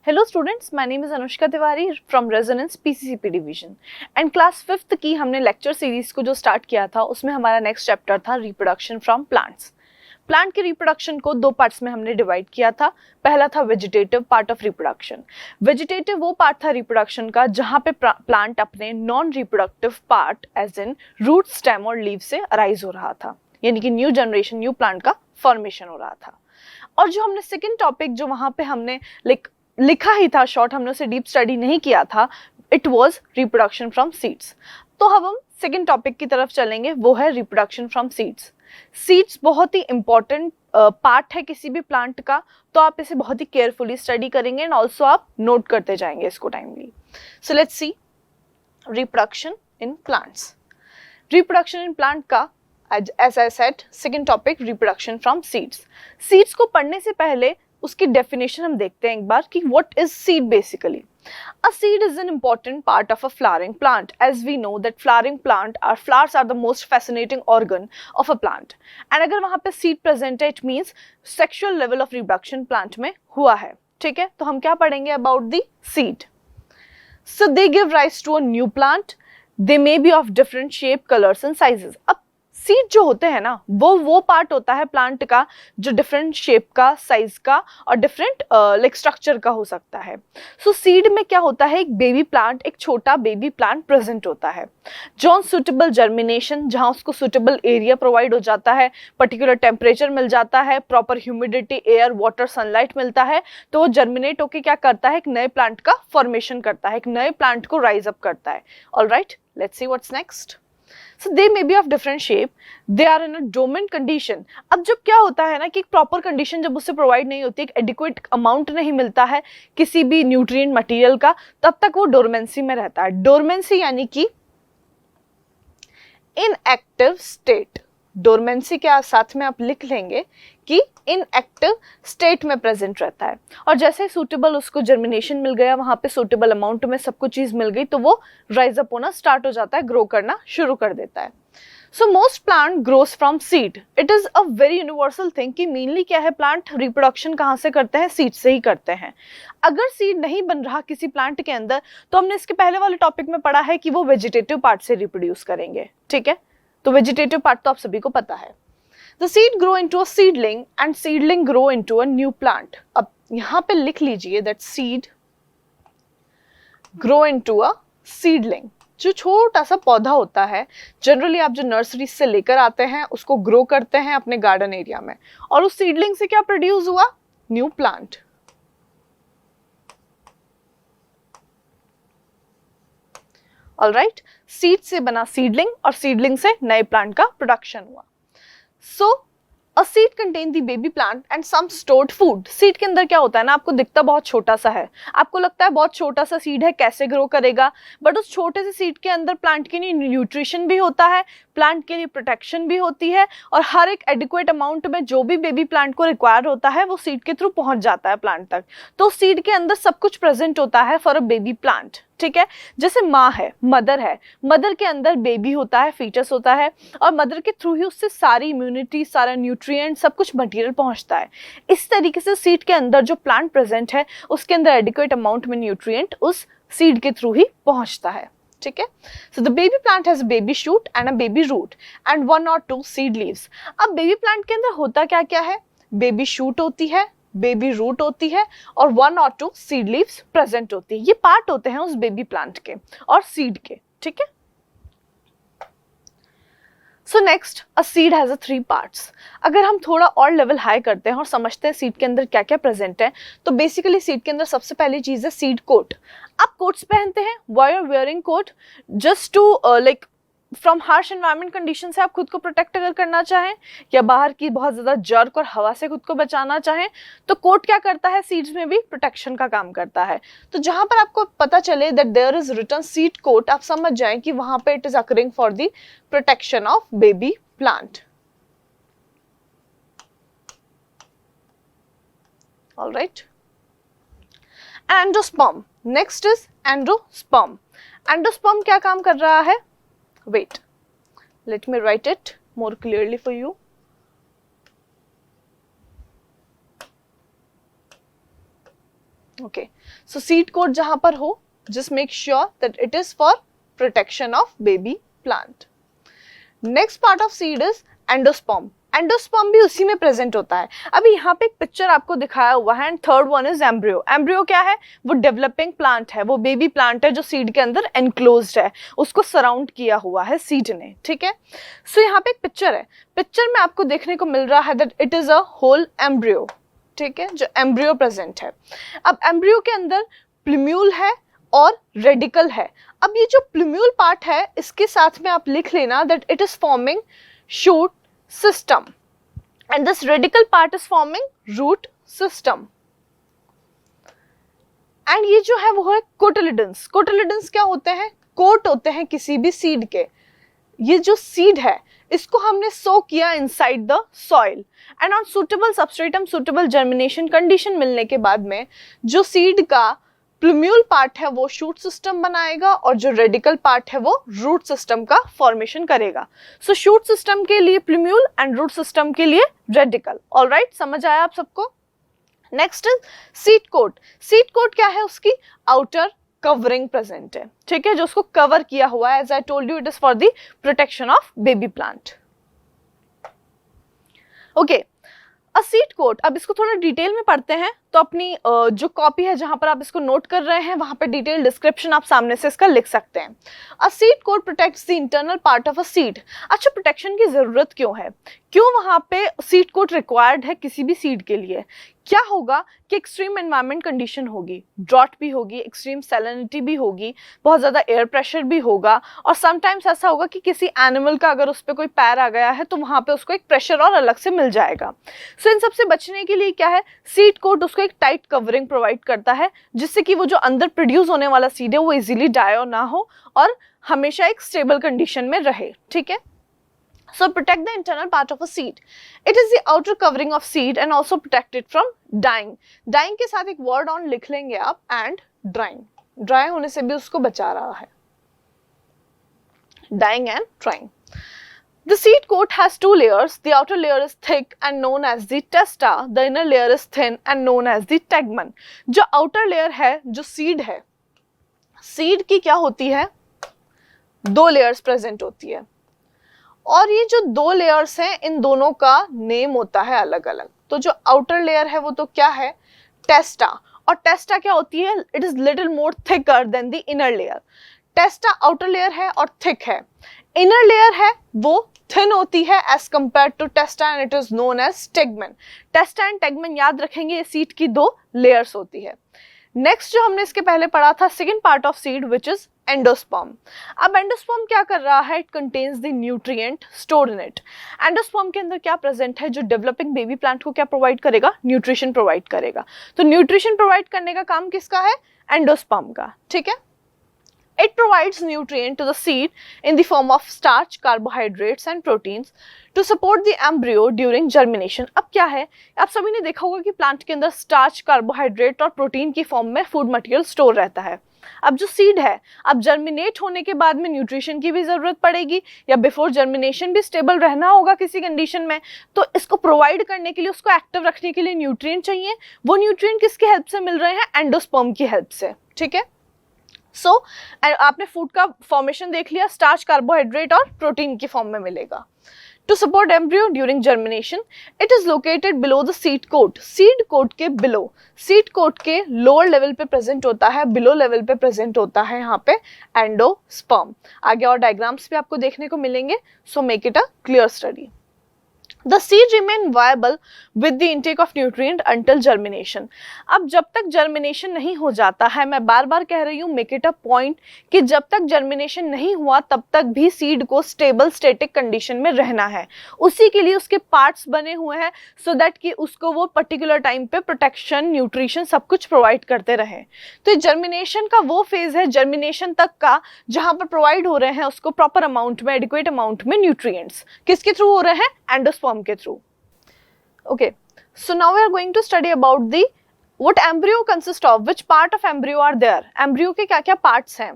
Hello students, my name is Anushka Tiwari from Resonance PCCP Division and class 5th की हमने lecture series को जो start किया था उसमें हमारा नेक्स्ट चैप्टर था रिप्रोडक्शन फ्रॉम प्लांट्स। प्लांट की रिप्रोडक्शन को दो पार्ट्स में हमने डिवाइड किया था। पहला था vegetative part of reproduction. Vegetative वो पार्ट था रिप्रोडक्शन का जहाँ पे प्लांट अपने non reproductive part as in root, stem और लीव से अराइज हो रहा था, यानी कि न्यू जनरेशन, न्यू प्लांट का फॉर्मेशन हो रहा था। और जो हमने सेकेंड टॉपिक जो वहाँ पे हमने लिखा ही था शॉर्ट, हमने उसे डीप स्टडी नहीं किया था, it was reproduction from seeds. तो अब हम सेकेंड टॉपिक की तरफ चलेंगे, वो है रिप्रोडक्शन फ्रॉम सीड्स। सीड्स बहुत ही इंपॉर्टेंट पार्ट है किसी भी प्लांट का, तो आप इसे बहुत ही केयरफुली स्टडी करेंगे एंड ऑल्सो आप नोट करते जाएंगे इसको timely. So let's see reproduction in plants. Reproduction in plant का as I said, second topic reproduction from seeds. Seeds को पढ़ने से पहले उसकी definition हम देखते हैं एक बार कि what is seed basically. A seed is an important part of a flowering plant, as we know that flowers are the most fascinating organ of a plant. And अगर वहाँ पे seed present है, it means sexual level of reproduction plant में हुआ है, ठीक है? तो हम क्या पढ़ेंगे about the seed. So they give rise to a new plant. They may be of different shape, colors and sizes. अब सीड जो होते हैं ना, वो पार्ट होता है प्लांट का जो डिफरेंट शेप का, साइज का और डिफरेंट लाइक स्ट्रक्चर का हो सकता है। सो सीड में क्या होता है, एक बेबी प्लांट, एक छोटा बेबी प्लांट प्रेजेंट होता है। जॉन सुटेबल जर्मिनेशन, जहां उसको सुटेबल एरिया प्रोवाइड हो जाता है, पर्टिकुलर टेम्परेचर मिल जाता है, proper humidity, air, water, sunlight मिलता है, तो वो जर्मिनेट होकर क्या करता है, एक नए प्लांट का फॉर्मेशन करता है, एक नए प्लांट को राइज अप करता है। Alright, let's see what's next. So they may be of different shape. They are in a dormant condition. अब जब क्या होता है ना कि एक प्रॉपर कंडीशन जब उससे प्रोवाइड नहीं होती, एक एडिक्वेट अमाउंट नहीं मिलता है किसी भी न्यूट्रिएंट मटेरियल का, तब तक वो डोरमेंसी में रहता है। डोरमेंसी यानी कि इनएक्टिव स्टेट। डोरमेंसी के साथ में आप लिख लेंगे कि इनएक्टिव स्टेट में प्रेजेंट रहता है। और जैसे सूटेबल उसको जर्मिनेशन मिल गया, वहां पे सूटेबल अमाउंट में सब कुछ चीज मिल गई, तो वो राइज अप होना स्टार्ट हो जाता है, ग्रो करना शुरू कर देता है। So most plant grows from seed. It is a very universal thing कि मेनली क्या है, प्लांट रिप्रोडक्शन कहाँ से करते हैं, सीड से ही करते हैं। अगर सीड नहीं बन रहा किसी प्लांट के अंदर, तो हमने इसके पहले वाले टॉपिक में पढ़ा है कि वो वेजिटेटिव पार्ट से रिप्रोड्यूस करेंगे, ठीक है? तो वेजिटेटिव पार्ट तो आप सभी को पता है। The seed grow into a seedling and seedling grow into a new plant. अब यहाँ पे लिख लीजिए that seed grow into a seedling. जो छोटा सा पौधा होता है, जनरली आप जो नर्सरी से लेकर आते हैं उसको ग्रो करते हैं अपने गार्डन एरिया में, और उस सीडलिंग से क्या प्रोड्यूस हुआ, न्यू प्लांट। ऑलराइट, सीड से बना सीडलिंग और सीडलिंग से नए प्लांट का प्रोडक्शन हुआ। So, a seed contain the baby plant and some stored food. Seed के अंदर क्या होता है ना, आपको दिखता बहुत छोटा सा है, आपको लगता है बहुत छोटा सा सीड है, कैसे ग्रो करेगा, बट उस छोटे से सीड के अंदर प्लांट के लिए न्यूट्रिशन भी होता है, प्लांट के लिए प्रोटेक्शन भी होती है, और हर एक एडिक्वेट अमाउंट में जो भी बेबी प्लांट को रिक्वायर होता है वो सीड के थ्रू पहुंच जाता है प्लांट तक। तो सीड के अंदर सब कुछ प्रेजेंट होता है फॉर अ बेबी प्लांट, ठीक है? जैसे माँ है, मदर के अंदर बेबी होता है, फीटस होता है, और मदर के थ्रू ही उससे सारी इम्यूनिटी, सारा न्यूट्रिएंट, सब कुछ मटेरियल पहुंचता है। इस तरीके से सीड के अंदर जो प्लांट प्रेजेंट है उसके अंदर एडिक्वेट अमाउंट में न्यूट्रिएंट उस सीड के थ्रू ही पहुंचता है, ठीक है? So the baby plant has a baby shoot and a baby root and 1 or 2 seed leaves. अब बेबी प्लांट के अंदर होता क्या क्या है, बेबी शूट होती है, बेबी रूट होती है, और 1 or 2 सीड लीव्स प्रेजेंट होती है। ये पार्ट होते हैं उस बेबी प्लांट के और सीड के, ठीक है? So next, a seed has 3 parts. अगर हम थोड़ा और लेवल हाई करते हैं और समझते हैं सीड के अंदर क्या क्या प्रेजेंट है, तो बेसिकली सीड के अंदर सबसे पहली चीज है सीड कोट। आप कोट्स पहनते हैं, why are wearing coat, just to like from harsh environment condition से आप खुद को प्रोटेक्ट अगर करना चाहें, या बाहर की बहुत ज्यादा जर्क और हवा से खुद को बचाना चाहें, तो कोट क्या करता है, सीड्स में भी प्रोटेक्शन का काम करता है। तो जहां पर आपको पता चले that there is written seed coat, आप समझ जाएं कि वहां पे it is occurring for the protection of baby plant. Alright, endosperm. Next is endosperm. Endosperm क्या काम कर रहा है, wait, let me write it more clearly for you. Okay, so seed coat जहां पर हो, just make sure that it is for protection of baby plant. Next part of seed is endosperm. Endosperm भी उसी में present होता है. अभी यहाँ पे एक पिक्चर आपको दिखाया हुआ है. And third one is embryo. Embryo क्या है? वो डेवलपिंग प्लांट है, वो बेबी प्लांट है जो सीड के अंदर एनक्लोज्ड है, उसको सराउंड किया हुआ है सीड ने. ठीक है, सो यहाँ पे एक पिक्चर है. पिक्चर में आपको देखने को मिल रहा है that it is a whole embryo. ठीक है, जो एम्ब्रियो प्रेजेंट है. अब एम्ब्रियो के अंदर प्लूम्यूल है और रेडिकल है. अब ये जो प्लूम्यूल पार्ट है, इसके साथ में आप लिख लेना that it is forming shoot system and this radical part is forming root system. And ये जो है वो है कोटिलिडन्स. कोटिलिडन्स क्या होते हैं? कोट होते हैं किसी भी सीड के. ये जो सीड है इसको हमने सो किया inside the soil and on suitable substratum, suitable germination condition मिलने के बाद में जो सीड का प्लूम्यूल पार्ट है वो शूट सिस्टम बनाएगा और जो रेडिकल पार्ट है वो रूट सिस्टम का फॉर्मेशन करेगा. सो शूट सिस्टम के लिए प्लूम्यूल एंड रूट सिस्टम के लिए रेडिकल. ऑलराइट, समझ आया आप सबको? Next is seed coat. Seed coat क्या है? उसकी आउटर कवरिंग प्रेजेंट है. ठीक है, जो उसको कवर किया हुआ है. As I told you, it is for the protection of baby plant. Okay, a seed coat. अब इसको थोड़ा डिटेल में पढ़ते हैं. तो अपनी जो कॉपी है जहां पर आप इसको नोट कर रहे हैं वहां पे डिटेल डिस्क्रिप्शन आप सामने से इसका लिख सकते हैं. A seed coat protects the internal part of a seed. अच्छा, प्रोटेक्शन की जरूरत क्यों है? क्यों वहां पे सीड कोट रिक्वायर्ड है किसी भी सीड के लिए? क्या होगा कि एक्सट्रीम एनवायरमेंट कंडीशन होगी, ड्रॉट भी होगी, एक्सट्रीम सैलिनिटी भी होगी, बहुत ज़्यादा एयर प्रेशर भी होगा, और समटाइम्स ऐसा होगा कि किसी एनिमल का अगर उस पर कोई पैर आ गया है तो वहाँ पे उसको एक प्रेशर और अलग से मिल जाएगा. सो इन सबसे बचने के लिए क्या है? सीड कोट उसको एक टाइट कवरिंग प्रोवाइड करता है जिससे कि वो जो अंदर प्रोड्यूस होने वाला सीड है वो इजीली डाई ना हो और हमेशा एक स्टेबल कंडीशन में रहे. ठीक है, so protect the internal part of a seed. It is the outer covering of seed and also protect it from dying. Dying के साथ एक word on लिख लेंगे आप, and drying. Dry होने से भी उसको बचा रहा है. Dying and drying. The seed coat has two layers. The outer layer is thick and known as the testa. The inner layer is thin and known as the tegmen. जो outer layer है, जो seed है, seed की क्या होती है? दो layers present होती है. और ये जो दो लेयर्स हैं इन दोनों का नेम होता है अलग अलग. तो जो आउटर लेयर है वो तो क्या है? टेस्टा. और टेस्टा क्या होती है? It is little more thicker than the inner layer. टेस्टा outer layer है और थिक है. इनर लेयर है वो थिन होती है as compare to testa and it is known as tegmen. Testa and tegmen याद रखेंगे, ये सीड की दो लेयर्स होती है. नेक्स्ट जो हमने इसके पहले पढ़ा था, second part of seed which is endosperm. अब एंडोस्पर्म क्या कर रहा है? It contains the nutrient stored in it. Endosperm के अंदर क्या प्रेजेंट है जो डेवलपिंग बेबी प्लांट को क्या प्रोवाइड करेगा? न्यूट्रिशन प्रोवाइड करेगा. तो न्यूट्रिशन प्रोवाइड करने का काम किसका है? एंडोस्पर्म का. ठीक है, it provides nutrient to the seed in the form of starch, carbohydrates and proteins to support the embryo during germination. अब क्या है? आप सभी ने देखा होगा कि प्लांट के अंदर स्टार्च, कार्बोहाइड्रेट और प्रोटीन की फॉर्म में फूड मटेरियल स्टोर रहता है. अब जो सीड है, अब जर्मिनेट होने के बाद में न्यूट्रिशन की भी जरूरत पड़ेगी या बिफोर जर्मिनेशन भी स्टेबल रहना होगा किसी कंडीशन में. तो इसको प्रोवाइड करने के लिए, उसको एक्टिव रखने के लिए न्यूट्रिएंट चाहिए. वो न्यूट्रिएंट किसकी हेल्प से मिल रहे हैं? एंडोस्पर्म की हेल्प से. ठीक है, सो आपने फूड का फॉर्मेशन देख लिया, स्टार्च, कार्बोहाइड्रेट और प्रोटीन की फॉर्म में मिलेगा. To support embryo during germination, it is located below the seed coat. Seed coat के बिलो, सीड कोट के लोअर लेवल पे प्रेजेंट होता है, बिलो लेवल पे प्रेजेंट होता है यहाँ पे एंडोस्पर्म. आगे और डायग्राम्स भी आपको देखने को मिलेंगे, so make it a clear study. The seed remain viable with the intake of nutrient until germination. अब जब तक जर्मिनेशन नहीं हो जाता है, मैं बार बार कह रही हूँ, मेक इट अ पॉइंट कि जब तक जर्मिनेशन नहीं हुआ तब तक भी सीड को स्टेबल स्टेटिक कंडीशन में रहना है. उसी के लिए उसके पार्ट्स बने हुए हैं सो दैट कि उसको वो पर्टिकुलर टाइम पे प्रोटेक्शन, न्यूट्रिशन सब कुछ प्रोवाइड करते रहे. तो जर्मिनेशन का वो फेज है जर्मिनेशन तक का जहाँ पर प्रोवाइड हो रहे हैं उसको प्रॉपर अमाउंट में, एडिक्वेट अमाउंट में न्यूट्रिएंट्स. किसके थ्रू हो रहे हैं? एंडोस्पर्म के through. Okay, so now we are going to study about the what embryo consists of, which part of embryo are there. embryo के क्या क्या parts हैं?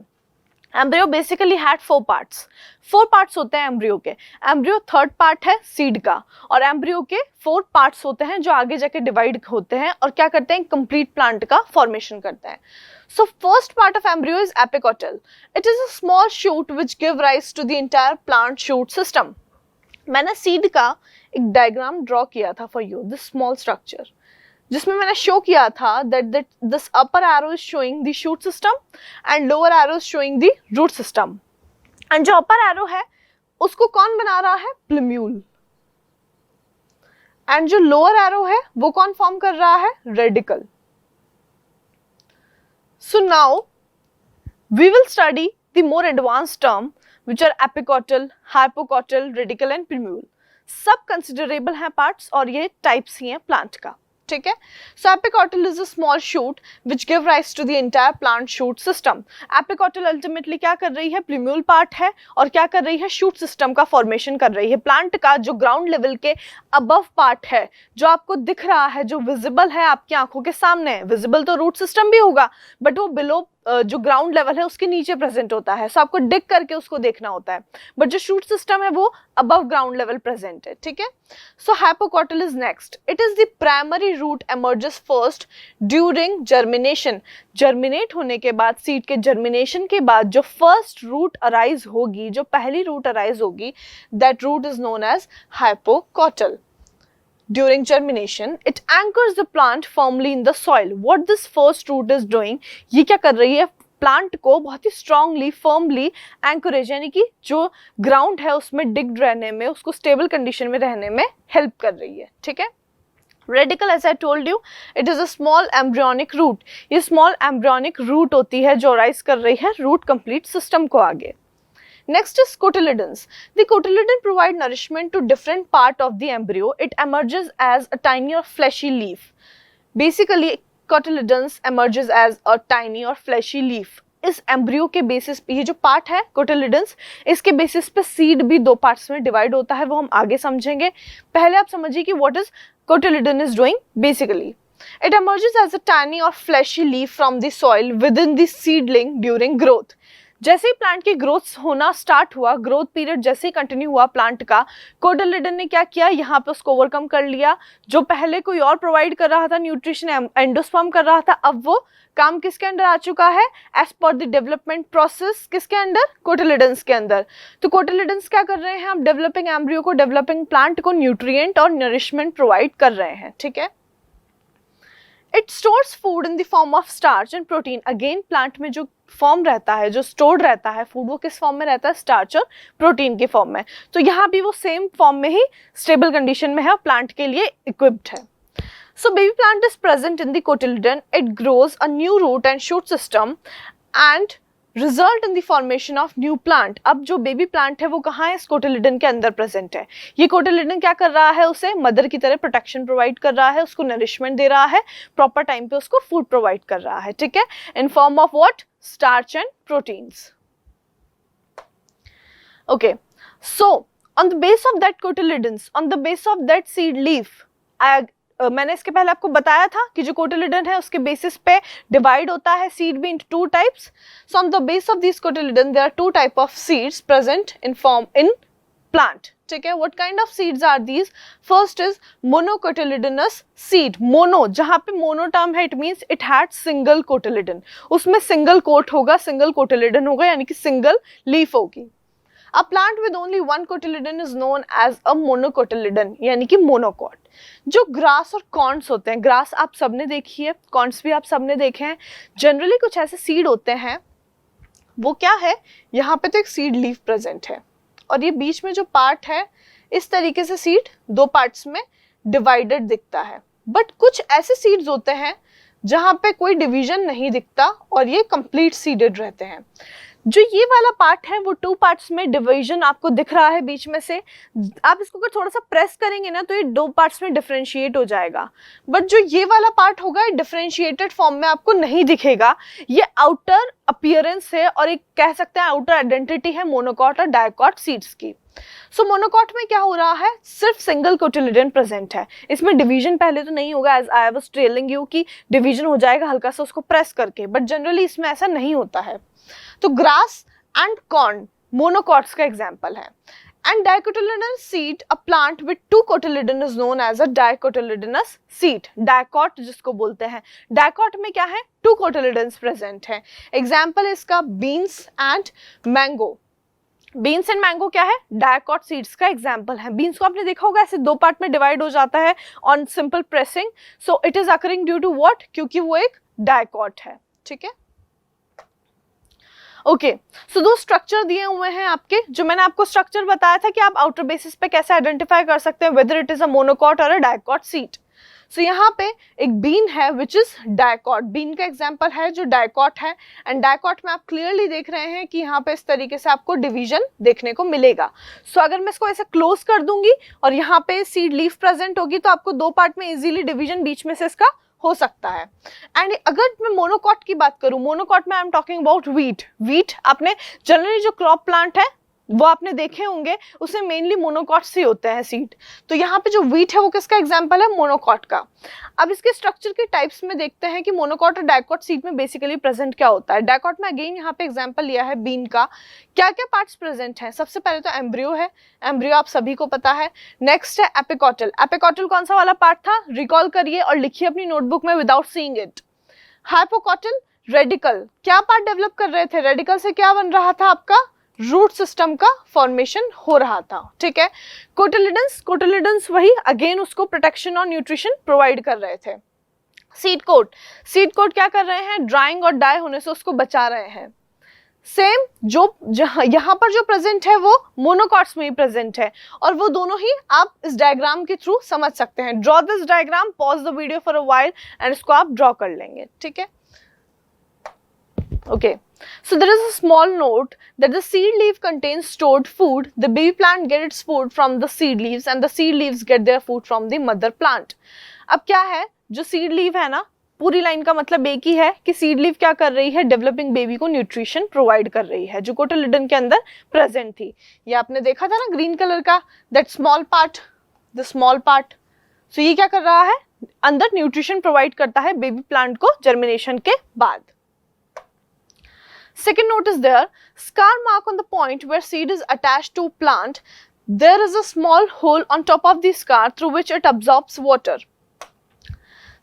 एम्ब्रियो बेसिकली हैड 4 पार्ट्स होते हैं एम्ब्रियो के। एम्ब्रियो थर्ड पार्ट है seed का, और एम्ब्रियो के 4 पार्ट्स होते हैं जो आगे जाके डिवाइड होते हैं और क्या करते हैं, कंप्लीट प्लांट का फॉर्मेशन करते हैं। So first part of embryo is apicotyl. It is a small shoot which give rise to the entire plant shoot system. मैंने सीड का एक डायग्राम ड्रॉ किया था for you, this small structure, जिसमें मैंने शो किया था that this upper arrow is showing the shoot system and lower arrow is showing the root system. And जो upper arrow है उसको कौन बना रहा है, प्लूम्यूल, एंड जो लोअर एरो है वो कौन फॉर्म कर रहा है, radical. So now we will study the more advanced term which are apicotyl, hypocotyl, radical and plumule. सब considerable हैं parts और ये types ही हैं plant का, ठीक है। So apicotyl is a small shoot which give rise to the entire plant shoot system. Apicotyl ultimately क्या कर रही है, plumule part है और क्या कर रही है, shoot system का formation कर रही है। plant का जो ground level के above part है, जो आपको दिख रहा है, जो visible है आपकी आंखों के सामने, visible तो root system भी होगा but वो below जो ग्राउंड लेवल है उसके नीचे प्रेजेंट होता है, सो आपको डिग करके उसको देखना होता है, बट जो शूट सिस्टम है वो अबव ग्राउंड लेवल प्रेजेंट है, ठीक है। So hypocotyl is next. It is the primary root emerges first during germination. Germinate होने के बाद, सीड के जर्मिनेशन के बाद जो फर्स्ट रूट अराइज होगी, जो पहली रूट अराइज होगी, that root is known as hypocotyl. During germination, it anchors the plant firmly in the soil. What this first root is doing, ये क्या कर रही है, प्लांट को बहुत ही स्ट्रांगली, फर्मली एंकरेज, यानी कि जो ग्राउंड है उसमें डिग्ड रहने में, उसको स्टेबल कंडीशन में रहने में हेल्प कर रही है, ठीक है। Radical, as I told you, it is a small embryonic root. ये स्मॉल एम्ब्रियोनिक रूट होती है जो राइज कर रही है रूट कंप्लीट सिस्टम को आगे। Next is cotyledons. The cotyledon provide nourishment to different part of the embryo. It emerges as a tiny or fleshy leaf. Basically, cotyledons emerges as a tiny or fleshy leaf. इस embryo के basis पे, ये जो part है cotyledons, इसके basis पे seed भी 2 parts में डिवाइड होता है, वो हम आगे समझेंगे। पहले आप समझिए कि what is cotyledon is doing. Basically it emerges as a tiny or fleshy leaf from the soil within the seedling during growth. जैसे ही प्लांट की ग्रोथ होना स्टार्ट हुआ, ग्रोथ पीरियड जैसे ही कंटिन्यू हुआ प्लांट का, कोटिलिडन ने क्या किया, यहाँ पे उसको ओवरकम कर लिया। जो पहले कोई और प्रोवाइड कर रहा था न्यूट्रिशन, एंडोस्पर्म कर रहा था, अब वो काम किसके अंडर आ चुका है, as per the development process, किसके अंडर, कोटिलिडन्स के अंदर। तो कोटिलिडन्स क्या कर रहे हैं, हम डेवलपिंग एम्ब्रियो को, डेवलपिंग प्लांट को न्यूट्रिएंट और नरिशमेंट प्रोवाइड कर रहे हैं, ठीक है। It stores food in the form of starch and protein. Again, plant में जो फॉर्म रहता है, जो स्टोर्ड रहता है फूड, वो किस फॉर्म में रहता है, स्टार्च और प्रोटीन के फॉर्म में। तो यहाँ भी वो सेम फॉर्म में ही स्टेबल कंडीशन में है, प्लांट के लिए इक्विप्ड है। So baby plant is present in the cotyledon. It grows a new root and shoot system and result in the formation of new plant. अब जो बेबी प्लांट है वो कहाँ है, इस कोटिलिडन के अंदर प्रेजेंट है। ये कोटिलिडन क्या कर रहा है, उसे मदर की तरह प्रोटेक्शन प्रोवाइड कर रहा है, उसको नरिशमेंट दे रहा है, प्रॉपर टाइम पे उसको फूड प्रोवाइड कर रहा है, ठीक है, in form of what, starch and proteins. Okay, so on the base of that cotyledons, on the base of that seed leaf, मैंने इसके पहले आपको बताया था कि जो कोटिलिडन है उसके बेसिस पे डिवाइड होता है सीड भी into 2 types. So on the base of this cotyledon there are 2 type of seeds present in form in plant, ठीक है। What kind of seeds are these? First is monocotyledonous seed. Mono, जहां पे mono term है, it means it had single cotyledon, उसमें single coat होगा, single cotyledon होगा, यानी कि सिंगल लीफ होगी। A plant with only one cotyledon is known as a monocotyledon, यानी कि मोनोकॉट। जो ग्रास और कॉर्न्स होते हैं, ग्रास आप सबने देखी है, कॉर्न्स भी आप सबने देखे हैं, जनरली कुछ ऐसे सीड होते हैं, वो क्या है, यहाँ पे तो एक सीड लीफ प्रेजेंट है और ये बीच में जो पार्ट है, इस तरीके से सीड 2 पार्ट्स में डिवाइडेड दिखता है। बट कुछ ऐसे सीड्स होते हैं जहाँ पे कोई डिवीजन नहीं दिखता और ये कंप्लीट सीडेड रहते हैं। जो ये वाला पार्ट है वो 2 पार्ट्स में डिवीजन आपको दिख रहा है बीच में से, आप इसको अगर थोड़ा सा प्रेस करेंगे ना तो ये 2 पार्ट्स में डिफरेंशिएट हो जाएगा। बट जो ये वाला पार्ट होगा, ये डिफरेंशिएटेड फॉर्म में आपको नहीं दिखेगा। ये आउटर अपीयरेंस है और एक कह सकते हैं आउटर आइडेंटिटी है मोनोकॉट और डायकॉट सीड्स की। सो मोनोकॉट में क्या हो रहा है, सिर्फ सिंगल कोटिलिडन प्रेजेंट है, इसमें डिवीजन पहले तो नहीं होगा, as I was telling you कि डिवीजन हो जाएगा हल्का सा उसको प्रेस करके, बट जनरली इसमें ऐसा नहीं होता है। तो ग्रास एंड कॉर्न मोनोकॉट्स का एग्जाम्पल है। And dicotyledonous seed, a plant with two cotyledon is known as a dicotyledonous seed. Dicot जिसको बोलते हैं, dicot में क्या है, two cotyledons present है। Example इसका beans and mango. Beans and mango क्या है, डायकॉट सीड्स का एग्जाम्पल है। बीन्स को आपने देखा होगा ऐसे दो पार्ट में डिवाइड हो जाता है on simple pressing, so it is occurring due to what, क्योंकि वो एक डायकॉट है। ठीक है, ओके, सो दो स्ट्रक्चर दिए हुए हैं आपके, जो मैंने आपको स्ट्रक्चर बताया था कि आप आउटर बेसिस पे कैसे आइडेंटिफाई कर सकते हैं whether it is a monocot और अ डायकॉट सीड। सो यहाँ पे एक बीन है विच इज डायकॉट, बीन का एग्जाम्पल है जो डायकॉट है, एंड डायकॉट में आप क्लियरली देख रहे हैं कि यहाँ पे इस तरीके से आपको डिवीजन देखने को मिलेगा। सो अगर मैं इसको ऐसे क्लोज कर दूंगी और यहाँ पे सीड लीफ प्रेजेंट होगी तो आपको दो पार्ट में इजीली डिवीजन बीच में से इसका हो सकता है। एंड अगर मैं मोनोकॉट की बात करूं, मोनोकॉट में I am talking about wheat. Wheat आपने जनरली जो क्रॉप प्लांट है वो आपने देखे होंगे, उसमें मेनली मोनोकॉट्स ही होते हैं सीड। तो यहाँ पे जो व्हीट है वो किसका एग्जाम्पल है, मोनोकॉट का। अब इसके स्ट्रक्चर के टाइप्स में देखते हैं कि मोनोकॉट और डायकॉट सीड में बेसिकली प्रेजेंट क्या होता है। डायकॉट में अगेन यहाँ पे एग्जाम्पल लिया है बीन का। क्या क्या पार्ट्स प्रेजेंट हैं, सबसे पहले तो एम्ब्रियो है, एम्ब्रियो आप सभी को पता है। नेक्स्ट है एपिकॉटल। एपिकॉटल कौन सा वाला पार्ट था, रिकॉल करिए और लिखिए अपनी नोटबुक में without seeing it. Hypocotyl, radical, क्या पार्ट डेवलप कर रहे थे, रेडिकल से क्या बन रहा था, आपका रूट सिस्टम का फॉर्मेशन हो रहा था। ठीक है, कोटिलिडन्स, कोटिलिडन्स वही अगेन उसको प्रोटेक्शन और न्यूट्रिशन प्रोवाइड कर रहे थे। सीड कोट, सीड कोट क्या कर रहे हैं, ड्राइंग और डाई होने से उसको बचा रहे हैं। सेम जो यहाँ पर जो प्रेजेंट है वो मोनोकॉट्स में ही प्रेजेंट है, और वो दोनों ही आप इस डायग्राम के थ्रू समझ सकते हैं। Draw this diagram, pause the video for a while and इसको आप ड्रॉ कर लेंगे। ठीक है, okay, so there is a small note that the seed leaf contains stored food. The baby plant gets its food from the seed leaves and the seed leaves get their food from the mother plant. अब क्या है, जो seed leaf है ना, पूरी line का मतलब एक ही है कि सीड लीफ क्या कर रही है, डेवलपिंग बेबी को न्यूट्रिशन प्रोवाइड कर रही है, जो कोटिलिडन के अंदर प्रेजेंट थी। ये आपने देखा था ना ग्रीन कलर का, that small part, the small part. So ये क्या कर रहा है, अंदर न्यूट्रिशन प्रोवाइड करता है बेबी प्लांट को जर्मिनेशन के बाद। Second note is there, scar mark on the point where seed is attached to plant. There is a small hole on top of the scar through which it absorbs water.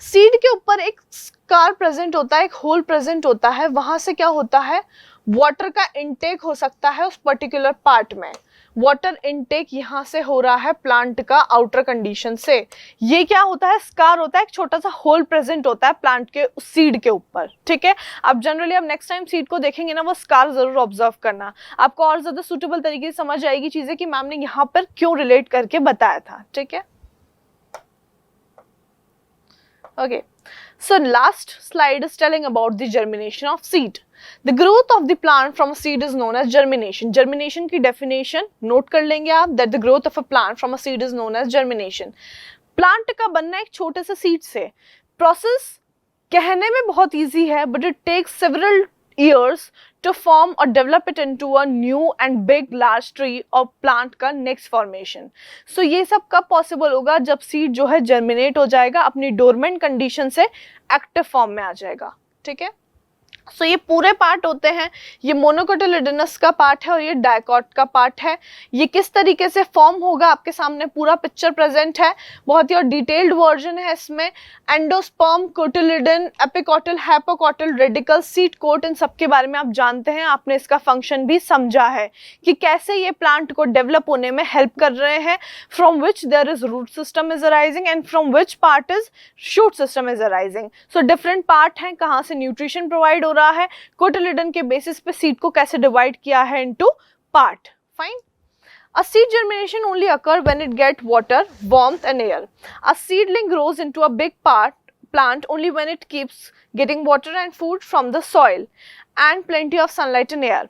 Seed के ऊपर एक scar present होता है, एक whole present होता है, वहां से क्या होता है, वाटर का इनटेक हो सकता है उस पर्टिकुलर पार्ट में। वाटर इनटेक यहाँ से हो रहा है प्लांट का आउटर कंडीशन से। ये क्या होता है, स्कार होता है, एक छोटा सा होल प्रेजेंट होता है प्लांट के सीड के ऊपर। ठीक है, अब जनरली अब नेक्स्ट टाइम सीड को देखेंगे ना, वो स्कार जरूर ऑब्जर्व करना, आपको और ज्यादा सुटेबल तरीके से समझ आएगी चीजें कि मैम ने यहाँ पर क्यों रिलेट करके बताया था। ठीक है, okay, so last slide is telling about the germination of seed. The growth of the plant from a seed is known as germination. Germination की definition note कर लेंगे आप, that the growth of a plant from a seed is known as germination. Plant का बनना एक छोटे से seed से, process कहने में बहुत easy है, but it takes several years to form or develop it into a new and big large tree or plant का next formation. So ये सब कब possible होगा, जब seed जो है germinate हो जाएगा, अपनी dormant condition से active form में आ जाएगा। ठीक है, सो ये पूरे पार्ट होते हैं, ये मोनोकोटिलिडनस का पार्ट है और ये डायकॉट का पार्ट है। ये किस तरीके से फॉर्म होगा आपके सामने पूरा पिक्चर प्रेजेंट है, बहुत ही और डिटेल्ड वर्जन है इसमें। Endosperm, cotyledon, epicotyl, hypocotyl, radicle, seed coat, इन सब के बारे में आप जानते हैं, आपने इसका फंक्शन भी समझा है कि कैसे ये प्लांट को डेवलप होने में हेल्प कर रहे हैं, from which there is root system is arising and from which part is shoot system is arising. So different part हैं, कहाँ से न्यूट्रिशन प्रोवाइड हो रहा है, कोटिलिडन के बेसिस पे सीड को कैसे डिवाइड किया है into part. Fine. A seed germination only occur when it get water, warmth and air. A seedling grows into a big plant only when it keeps getting water and food from the soil and plenty of sunlight and air.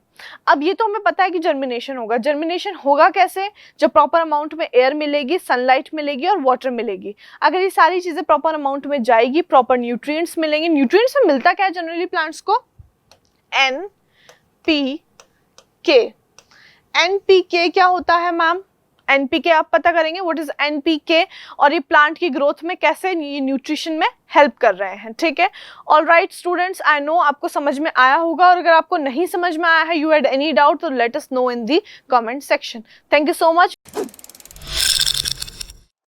अब ये तो हमें पता है कि germination होगा। Germination होगा कैसे, जब प्रॉपर अमाउंट में एयर मिलेगी, सनलाइट मिलेगी और वाटर मिलेगी। अगर ये सारी चीजें प्रॉपर अमाउंट में जाएगी, प्रॉपर न्यूट्रिएंट्स मिलेंगे। न्यूट्रिएंट्स में मिलता क्या है जनरली प्लांट्स को, NPK। NPK क्या होता है मैम, एनपीके आप पता करेंगे व्हाट इज एनपीके, और ये प्लांट की ग्रोथ में कैसे ये न्यूट्रिशन में हेल्प कर रहे हैं, ठीक है। ऑलराइट स्टूडेंट्स, आई नो आपको समझ में आया होगा, और अगर आपको नहीं समझ में आया है, यू हैड एनी डाउट, तो let us know in the comment section. Thank you so much.